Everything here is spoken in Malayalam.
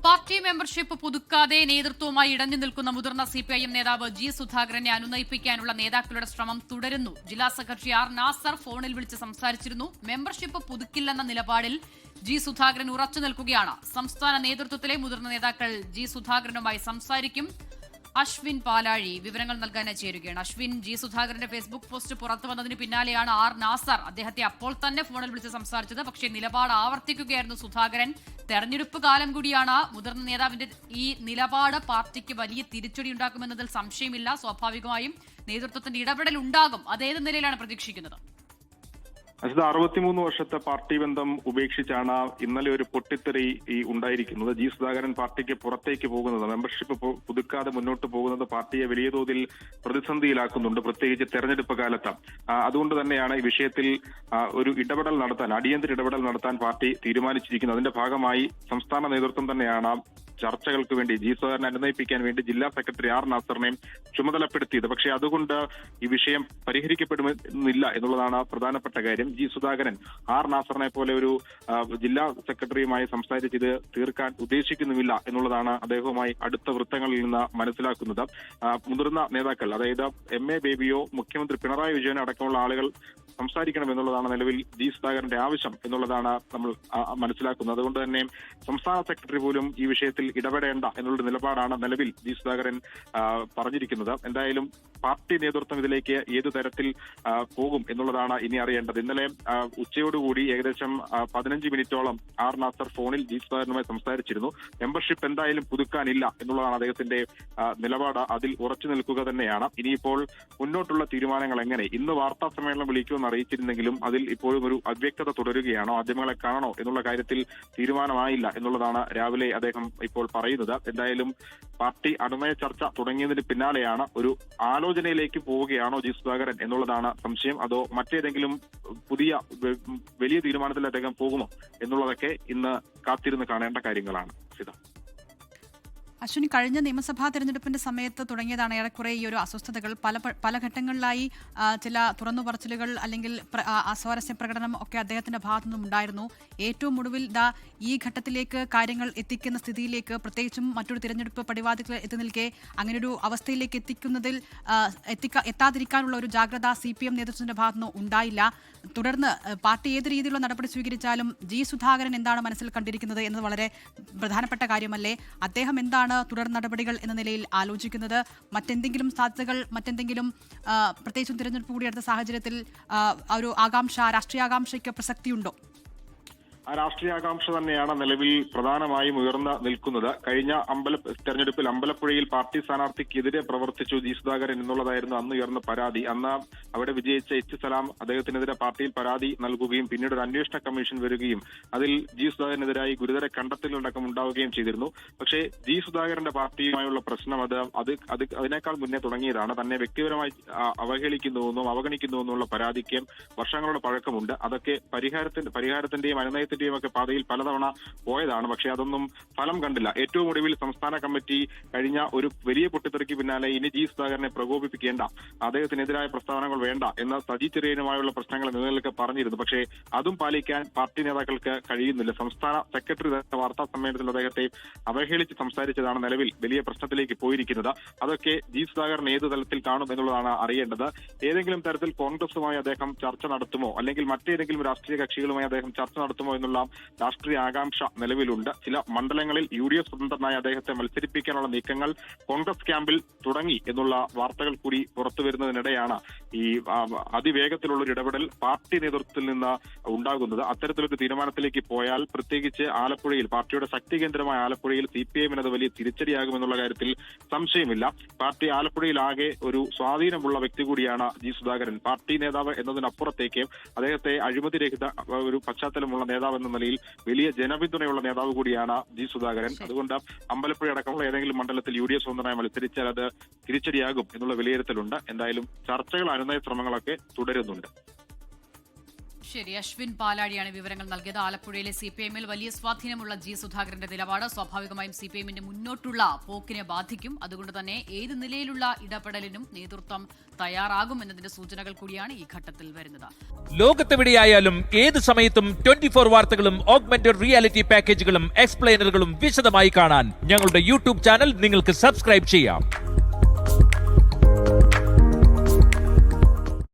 പാർട്ടി മെമ്പർഷിപ്പ് പുതുക്കാതെ നേതൃത്വവുമായി ഇടഞ്ഞു നിൽക്കുന്ന മുതിർന്ന സിപിഐഎം നേതാവ് ജി സുധാകരനെ അനുനയിപ്പിക്കാനുള്ള നേതാക്കളുടെ ശ്രമം തുടരുന്നു. ജില്ലാ സെക്രട്ടറി ആർ നാസർ ഫോണിൽ വിളിച്ച് സംസാരിച്ചിരുന്നു. മെമ്പർഷിപ്പ് പുതുക്കില്ലെന്ന നിലപാടിൽ ജി സുധാകരൻ ഉറച്ചു നിൽക്കുകയാണ്. സംസ്ഥാന നേതൃത്വത്തിലെ മുതിർന്ന നേതാക്കൾ ജി സുധാകരനുമായി സംസാരിക്കും. അശ്വിൻ പാലാഴി വിവരങ്ങൾ നൽകാൻ ചേരുകയാണ്. അശ്വിൻ, ജി സുധാകരന്റെ ഫേസ്ബുക്ക് പോസ്റ്റ് പുറത്തു വന്നതിന് പിന്നാലെയാണ് ആർ നാസർ അദ്ദേഹത്തെ അപ്പോൾ തന്നെ ഫോണിൽ വിളിച്ച് സംസാരിച്ചത്. പക്ഷേ നിലപാട് ആവർത്തിക്കുകയായിരുന്നു സുധാകരൻ. തെരഞ്ഞെടുപ്പ് കാലം കൂടിയാണ്. മുതിർന്ന നേതാവിന്റെ ഈ നിലപാട് പാർട്ടിക്ക് വലിയ തിരിച്ചടി ഉണ്ടാക്കുമെന്നതിൽ സംശയമില്ല. സ്വാഭാവികമായും നേതൃത്വത്തിന്റെ ഇടപെടൽ ഉണ്ടാകും. അതേത് നിലയിലാണ് പ്രതീക്ഷിക്കുന്നത്? അത് 63 വർഷത്തെ പാർട്ടി ബന്ധം ഉപേക്ഷിച്ചാണ് ഇന്നലെ ഒരു പൊട്ടിത്തെറി ഉണ്ടായിരിക്കുന്നത്. ജി സുധാകരൻ പാർട്ടിക്ക് പുറത്തേക്ക് പോകുന്നത്, മെമ്പർഷിപ്പ് പുതുക്കാതെ മുന്നോട്ട് പോകുന്നത് പാർട്ടിയെ വലിയ തോതിൽ പ്രതിസന്ധിയിലാക്കുന്നുണ്ട്, പ്രത്യേകിച്ച് തെരഞ്ഞെടുപ്പ് കാലത്ത്. അതുകൊണ്ട് തന്നെയാണ് ഈ വിഷയത്തിൽ ഒരു ഇടപെടൽ നടത്താൻ, അടിയന്തര ഇടപെടൽ നടത്താൻ പാർട്ടി തീരുമാനിച്ചിരിക്കുന്നത്. അതിന്റെ ഭാഗമായി സംസ്ഥാന നേതൃത്വം തന്നെയാണ് ചർച്ചകൾക്ക് വേണ്ടി ജി സുധാകരനെ അനുനയിപ്പിക്കാൻ വേണ്ടി ജില്ലാ സെക്രട്ടറി ആർ നാസറിനെയും ചുമതലപ്പെടുത്തിയത്. പക്ഷേ അതുകൊണ്ട് ഈ വിഷയം പരിഹരിക്കപ്പെടുന്നില്ല എന്നുള്ളതാണ് പ്രധാനപ്പെട്ട കാര്യം. ജി സുധാകരൻ ആർ നാസറിനെ പോലെ ഒരു ജില്ലാ സെക്രട്ടറിയുമായി സംസാരിച്ചത് തീർക്കാൻ ഉദ്ദേശിക്കുന്നുമില്ല എന്നുള്ളതാണ് അദ്ദേഹവുമായി അടുത്ത വൃത്തങ്ങളിൽ നിന്ന് മനസ്സിലാക്കുന്നത്. മുതിർന്ന നേതാക്കൾ, അതായത് എം എ ബേബിയോ മുഖ്യമന്ത്രി പിണറായി വിജയനോ അടക്കമുള്ള ആളുകൾ സംസാരിക്കണം എന്നുള്ളതാണ് നിലവിൽ ജി സുധാകരന്റെ ആവശ്യം എന്നുള്ളതാണ് നമ്മൾ മനസ്സിലാക്കുന്നത്. അതുകൊണ്ട് തന്നെ സംസ്ഥാന സെക്രട്ടറി പോലും ഈ വിഷയത്തിൽ ഇടപെടേണ്ട എന്നുള്ള നിലപാടാണ് നിലവിൽ ജി സുധാകരൻ പറഞ്ഞിരിക്കുന്നത്. എന്തായാലും പാർട്ടി നേതൃത്വം ഇതിലേക്ക് ഏതു തരത്തിൽ പോകും എന്നുള്ളതാണ് ഇനി അറിയേണ്ടത്. ഇന്നലെ ഉച്ചയോടുകൂടി ഏകദേശം 15 മിനിറ്റോളം ആർ നാസർ ഫോണിൽ ജി സുധാകരനുമായി സംസാരിച്ചിരുന്നു. മെമ്പർഷിപ്പ് എന്തായാലും പുതുക്കാനില്ല എന്നുള്ളതാണ് അദ്ദേഹത്തിന്റെ നിലപാട്. അതിൽ ഉറച്ചു നിൽക്കുക തന്നെയാണ്. ഇനിയിപ്പോൾ മുന്നോട്ടുള്ള തീരുമാനങ്ങൾ എങ്ങനെ, ഇന്ന് വാർത്താ സമ്മേളനം വിളിക്കുമെന്ന് അറിയിച്ചിരുന്നെങ്കിലും അതിൽ ഇപ്പോഴും ഒരു അവ്യക്തത തുടരുകയാണോ, മാധ്യമങ്ങളെ കാണണോ എന്നുള്ള കാര്യത്തിൽ തീരുമാനമായില്ല എന്നുള്ളതാണ് രാവിലെ അദ്ദേഹം ഇപ്പോൾ പറയുന്നത്. എന്തായാലും പാർട്ടി അനുനയ ചർച്ച തുടങ്ങിയതിന് പിന്നാലെയാണ് ഒരു ആലോചനയിലേക്ക് പോവുകയാണോ ജി സുധാകരൻ എന്നുള്ളതാണ് സംശയം. അതോ മറ്റേതെങ്കിലും പുതിയ വലിയ തീരുമാനത്തിൽ അദ്ദേഹം പോകുമോ എന്നുള്ളതൊക്കെ ഇന്ന് കാത്തിരുന്ന് കാണേണ്ട കാര്യങ്ങളാണ്. സിത, അശ്വിനി, കഴിഞ്ഞ നിയമസഭാ തെരഞ്ഞെടുപ്പിന്റെ സമയത്ത് തുടങ്ങിയതാണ് ഏറെക്കുറെ ഈ ഒരു അസ്വസ്ഥതകൾ. പല ഘട്ടങ്ങളിലായി ചില തുറന്നുപറച്ചിലുകൾ അല്ലെങ്കിൽ അസ്വാരസ്യ പ്രകടനം ഒക്കെ അദ്ദേഹത്തിന്റെ ഭാഗത്തുനിന്നും ഉണ്ടായിരുന്നു. ഏറ്റവും ഒടുവിൽ ഈ ഘട്ടത്തിലേക്ക് കാര്യങ്ങൾ എത്തിക്കുന്ന സ്ഥിതിയിലേക്ക്, പ്രത്യേകിച്ചും മറ്റൊരു തിരഞ്ഞെടുപ്പ് പടിവാതിൽ എത്തി നിൽക്കെ അങ്ങനെ ഒരു അവസ്ഥയിലേക്ക് എത്താതിരിക്കാനുള്ള ഒരു ജാഗ്രത CPM നേതൃത്വത്തിന്റെ ഭാഗത്തുനിന്ന് ഉണ്ടായില്ല. തുടർന്ന് പാർട്ടി ഏത് രീതിയിലുള്ള നടപടി സ്വീകരിച്ചാലും ജി സുധാകരൻ എന്താണ് മനസ്സിൽ കണ്ടിരിക്കുന്നത് എന്നത് വളരെ പ്രധാനപ്പെട്ട കാര്യമല്ലേ? അദ്ദേഹം എന്താണ് തുടർ നടപടികൾ എന്ന നിലയിൽ ആലോചിക്കുന്നത്? മറ്റെന്തെങ്കിലും സാധ്യതകൾ, മറ്റെന്തെങ്കിലും പ്രത്യേകിച്ചും തിരഞ്ഞെടുപ്പ് കൂടി അടുത്ത സാഹചര്യത്തിൽ ഒരു രാഷ്ട്രീയ ആകാംക്ഷയ്ക്ക് പ്രസക്തിയുണ്ടോ? ആ രാഷ്ട്രീയാകാംക്ഷ തന്നെയാണ് നിലവിൽ പ്രധാനമായും ഉയർന്നു നിൽക്കുന്നത്. കഴിഞ്ഞ തെരഞ്ഞെടുപ്പിൽ അമ്പലപ്പുഴയിൽ പാർട്ടി സ്ഥാനാർത്ഥിക്കെതിരെ പ്രവർത്തിച്ചു ജി സുധാകരൻ എന്നുള്ളതായിരുന്നു അന്ന് ഉയർന്ന പരാതി. അന്ന് അവിടെ വിജയിച്ച എച്ച് സലാം അദ്ദേഹത്തിനെതിരെ പാർട്ടിയിൽ പരാതി നൽകുകയും പിന്നീട് ഒരു അന്വേഷണ കമ്മീഷൻ വരികയും അതിൽ ജി സുധാകരനെതിരായി ഗുരുതര കണ്ടെത്തലുകളടക്കം ഉണ്ടാവുകയും ചെയ്തിരുന്നു. പക്ഷേ ജി സുധാകരന്റെ പാർട്ടിയുമായുള്ള പ്രശ്നം അതിനേക്കാൾ മുന്നേ തുടങ്ങിയതാണ്. തന്നെ വ്യക്തിപരമായി അവഹേളിക്കുന്നുവെന്നും അവഗണിക്കുന്നുവെന്നുള്ള പരാതിക്ക് വർഷങ്ങളുടെ പഴക്കമുണ്ട്. അതൊക്കെ പരിഹാരത്തിന്റെയും അനുനയത്തിന്റെയും ഒക്കെ പാതയിൽ പലതവണ പോയതാണ്. പക്ഷേ അതൊന്നും ഫലം കണ്ടില്ല. ഏറ്റവും ഒടുവിൽ സംസ്ഥാന കമ്മിറ്റി കഴിഞ്ഞ ഒരു വലിയ പൊട്ടിത്തെറിക്ക് പിന്നാലെ ഇനി ജി സുധാകരനെ പ്രകോപിപ്പിക്കേണ്ട, അദ്ദേഹത്തിനെതിരായ പ്രസ്താവനകൾ വേണ്ട എന്ന സജി ചെറിയനുമായുള്ള പ്രശ്നങ്ങൾ നിലനിൽക്കെ പറഞ്ഞിരുന്നു. പക്ഷേ അതും പാലിക്കാൻ പാർട്ടി നേതാക്കൾക്ക് കഴിയുന്നില്ല. സംസ്ഥാന സെക്രട്ടറി വാർത്താ സമ്മേളനത്തിൽ അദ്ദേഹത്തെ അവഹേളിച്ച് സംസാരിച്ചതാണ് നിലവിൽ വലിയ പ്രശ്നത്തിലേക്ക് പോയിരിക്കുന്നത്. അതൊക്കെ ജി സുധാകരൻ ഏത് തലത്തിൽ കാണും എന്നുള്ളതാണ് അറിയേണ്ടത്. ഏതെങ്കിലും തരത്തിൽ കോൺഗ്രസുമായി അദ്ദേഹം ചർച്ച നടത്തുമോ, അല്ലെങ്കിൽ മറ്റേതെങ്കിലും രാഷ്ട്രീയ കക്ഷികളുമായി അദ്ദേഹം ചർച്ച നടത്തുമോ എന്നുള്ള രാഷ്ട്രീയ ആകാംക്ഷ നിലവിലുണ്ട്. ചില മണ്ഡലങ്ങളിൽ UDF സ്വതന്ത്രനായി അദ്ദേഹത്തെ മത്സരിപ്പിക്കാനുള്ള നീക്കങ്ങൾ കോൺഗ്രസ് ക്യാമ്പിൽ തുടങ്ങി എന്നുള്ള വാർത്തകൾ കൂടി പുറത്തു വരുന്നതിനിടെയാണ് ഈ അതിവേഗത്തിലുള്ള ഒരു ഇടപെടൽ പാർട്ടി നേതൃത്വത്തിൽ നിന്ന് ഉണ്ടാകുന്നത്. അത്തരത്തിലൊരു തീരുമാനത്തിലേക്ക് പോയാൽ, പ്രത്യേകിച്ച് ആലപ്പുഴയിൽ, പാർട്ടിയുടെ ശക്തി കേന്ദ്രമായ ആലപ്പുഴയിൽ CPM അത് വലിയ തിരിച്ചടിയാകുമെന്നുള്ള കാര്യത്തിൽ സംശയമില്ല. പാർട്ടി ആലപ്പുഴയിലാകെ ഒരു സ്വാധീനമുള്ള വ്യക്തി കൂടിയാണ് ജി സുധാകരൻ. പാർട്ടി നേതാവ് എന്നതിനപ്പുറത്തേക്ക് അദ്ദേഹത്തെ അഴിമതിരഹിത ഒരു പശ്ചാത്തലമുള്ള നേതാവ് എന്ന നിലയിൽ വലിയ ജനപിന്തുണയുള്ള നേതാവ് കൂടിയാണ് ജി സുധാകരൻ. അതുകൊണ്ട് അമ്പലപ്പുഴ അടക്കമുള്ള ഏതെങ്കിലും മണ്ഡലത്തിൽ UDF സ്വതന്ത്രമായി മത്സരിച്ചാൽ അത് തിരിച്ചടിയാകും എന്നുള്ള വിലയിരുത്തലുണ്ട്. എന്തായാലും ചർച്ചകൾ, അനുനയ ശ്രമങ്ങളൊക്കെ തുടരുന്നുണ്ട്. ശരി, അശ്വിൻ പാലാഴിയാണ് വിവരങ്ങൾ നൽകിയത്. ആലപ്പുഴയിലെ CPIMൽ വലിയ സ്വാധീനമുള്ള ജി സുധാകരന്റെ നിലപാട് സ്വാഭാവികമായും CPIMന്റെ മുന്നോട്ടുള്ള പോക്കിനെ ബാധിക്കും. അതുകൊണ്ട് തന്നെ ഏത് നിലയിലുള്ള ഇടപെടലിനും നേതൃത്വം തയ്യാറാകുമെന്നതിന്റെ സൂചനകൾ കൂടിയാണ് ഈ ഘട്ടത്തിൽ വരുന്നത്. ലോകത്തെവിടെയായാലും ഏത് സമയത്തും 24 വാർത്തകളും ഓഗ്മെന്റഡ് റിയാലിറ്റി പാക്കേജുകളും എക്സ്പ്ലെയിനറുകളും വിശദമായി കാണാൻ ഞങ്ങളുടെ YouTube ചാനൽ നിങ്ങൾക്ക് സബ്സ്ക്രൈബ് ചെയ്യാം.